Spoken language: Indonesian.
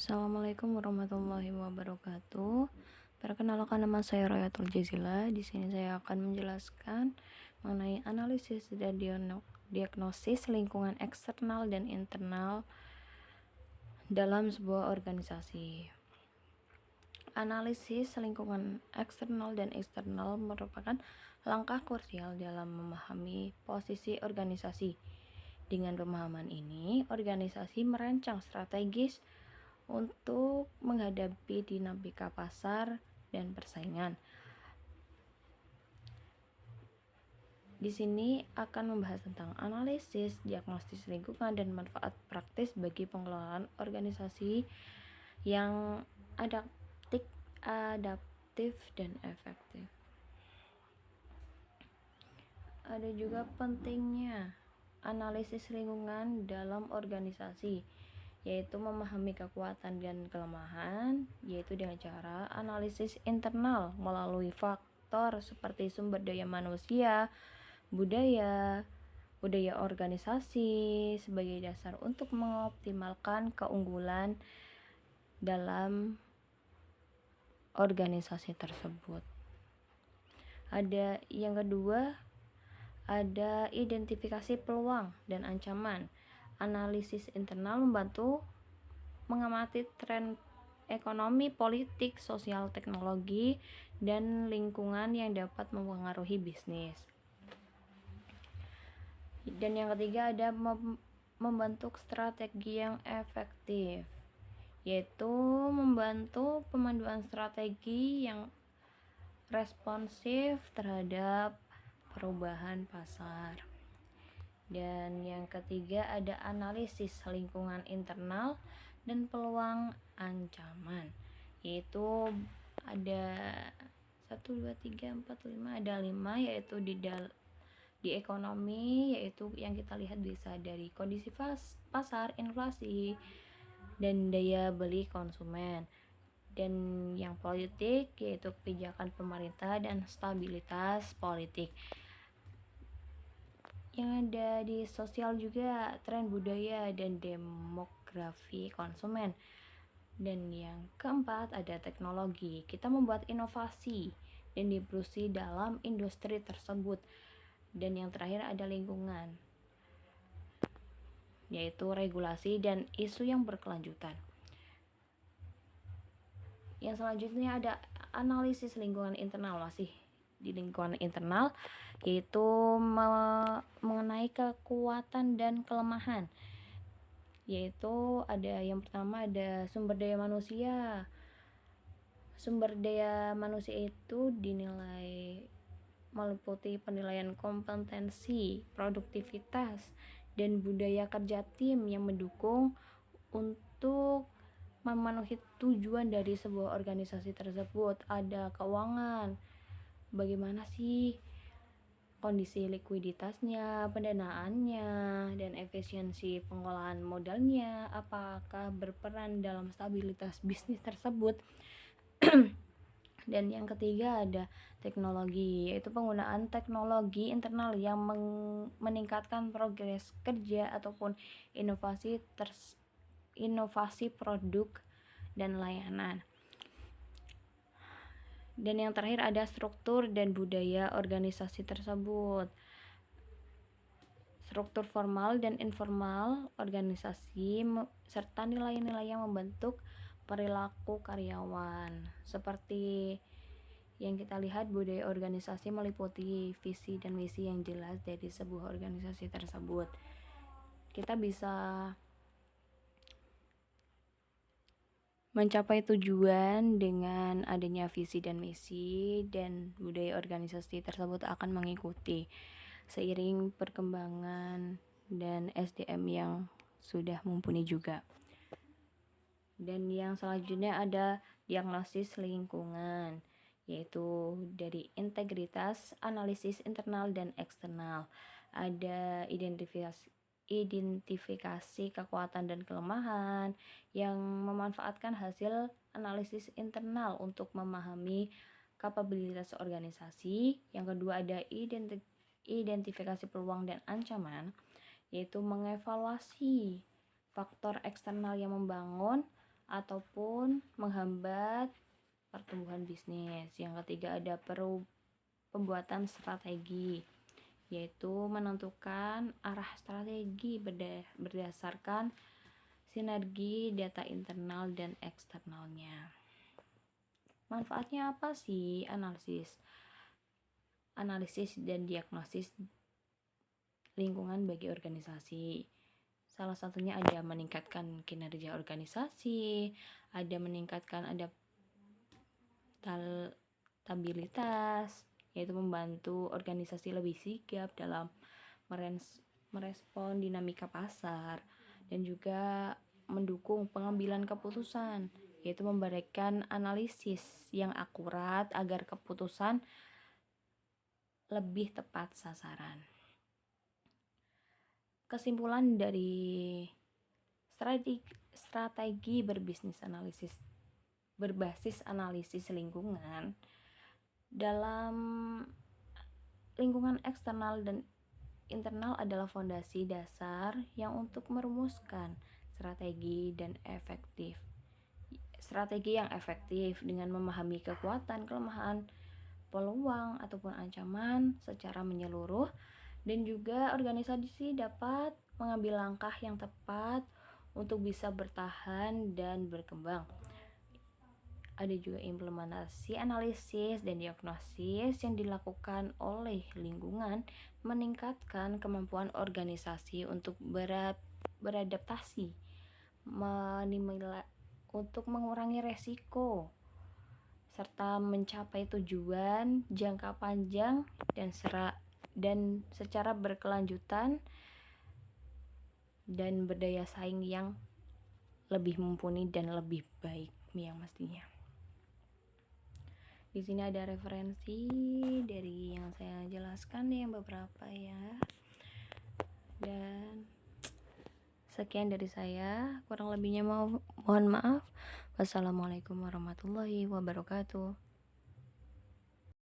Assalamualaikum warahmatullahi wabarakatuh. Perkenalkan, nama saya Royatul Jazila. Di sini saya akan menjelaskan mengenai analisis dan diagnosis lingkungan eksternal dan internal dalam sebuah organisasi. Analisis lingkungan eksternal dan internal merupakan langkah krusial dalam memahami posisi organisasi. Dengan pemahaman ini, organisasi merancang strategis untuk menghadapi dinamika pasar dan persaingan. Di sini akan membahas tentang analisis, diagnosis lingkungan, dan manfaat praktis bagi pengelolaan organisasi yang adaptif dan efektif. Ada juga pentingnya analisis lingkungan dalam organisasi, yaitu memahami kekuatan dan kelemahan, yaitu dengan cara analisis internal melalui faktor seperti sumber daya manusia, budaya organisasi sebagai dasar untuk mengoptimalkan keunggulan dalam organisasi tersebut. Ada yang kedua, ada identifikasi peluang dan ancaman. Analisis internal membantu mengamati tren ekonomi, politik, sosial, teknologi, dan lingkungan yang dapat mempengaruhi bisnis. Dan yang ketiga, ada membentuk strategi yang efektif, yaitu membantu pemanduan strategi yang responsif terhadap perubahan pasar. Dan yang ketiga, ada analisis lingkungan internal dan peluang ancaman, yaitu ada 1, 2, 3, 4, 5, ada 5, yaitu di ekonomi, yaitu yang kita lihat bisa dari kondisi pasar, inflasi, dan daya beli konsumen. Dan yang politik, yaitu kebijakan pemerintah dan stabilitas politik. Yang ada di sosial juga tren budaya dan demografi konsumen. Dan yang keempat, ada teknologi. Kita membuat inovasi dan disrupsi dalam industri tersebut. Dan yang terakhir, ada lingkungan, yaitu regulasi dan isu yang berkelanjutan. Yang selanjutnya ada analisis lingkungan internal, masih di lingkungan internal, yaitu mengenai kekuatan dan kelemahan, yaitu ada yang pertama, ada sumber daya manusia. Sumber daya manusia itu dinilai meliputi penilaian kompetensi, produktivitas, dan budaya kerja tim yang mendukung untuk memenuhi tujuan dari sebuah organisasi tersebut. Ada keuangan, bagaimana sih kondisi likuiditasnya, pendanaannya, dan efisiensi pengolahan modalnya, apakah berperan dalam stabilitas bisnis tersebut. Dan yang ketiga, ada teknologi, yaitu penggunaan teknologi internal yang meningkatkan progres kerja ataupun inovasi produk dan layanan. Dan yang terakhir, ada struktur dan budaya organisasi tersebut. Struktur formal dan informal organisasi serta nilai-nilai yang membentuk perilaku karyawan. Seperti yang kita lihat, budaya organisasi meliputi visi dan misi yang jelas dari sebuah organisasi tersebut. Kita bisa mencapai tujuan dengan adanya visi dan misi, dan budaya organisasi tersebut akan mengikuti seiring perkembangan dan SDM yang sudah mumpuni juga. Dan yang selanjutnya ada diagnosis lingkungan, yaitu dari integritas, analisis internal dan eksternal. Ada identifikasi kekuatan dan kelemahan yang memanfaatkan hasil analisis internal untuk memahami kapabilitas organisasi. Yang kedua, ada identifikasi peluang dan ancaman, yaitu mengevaluasi faktor eksternal yang membangun ataupun menghambat pertumbuhan bisnis. Yang ketiga ada pembuatan strategi, yaitu menentukan arah strategi berdasarkan sinergi data internal dan eksternalnya. Manfaatnya apa sih analisis dan diagnosis lingkungan bagi organisasi? Salah satunya ada meningkatkan kinerja organisasi, ada meningkatkan adaptabilitas, yaitu membantu organisasi lebih sigap dalam merespon dinamika pasar, dan juga mendukung pengambilan keputusan, yaitu memberikan analisis yang akurat agar keputusan lebih tepat sasaran. Kesimpulan dari strategi berbasis analisis lingkungan, dalam lingkungan eksternal dan internal adalah fondasi dasar yang untuk merumuskan strategi yang efektif dengan memahami kekuatan, kelemahan, peluang ataupun ancaman secara menyeluruh, dan juga organisasi dapat mengambil langkah yang tepat untuk bisa bertahan dan berkembang. Ada juga implementasi analisis dan diagnosis yang dilakukan oleh lingkungan meningkatkan kemampuan organisasi untuk beradaptasi, untuk mengurangi resiko, serta mencapai tujuan jangka panjang dan secara berkelanjutan, dan berdaya saing yang lebih mumpuni dan lebih baik yang mestinya. Di sini ada referensi dari yang saya jelaskan yang beberapa ya. Dan sekian dari saya, kurang lebihnya mohon maaf. Wassalamualaikum warahmatullahi wabarakatuh.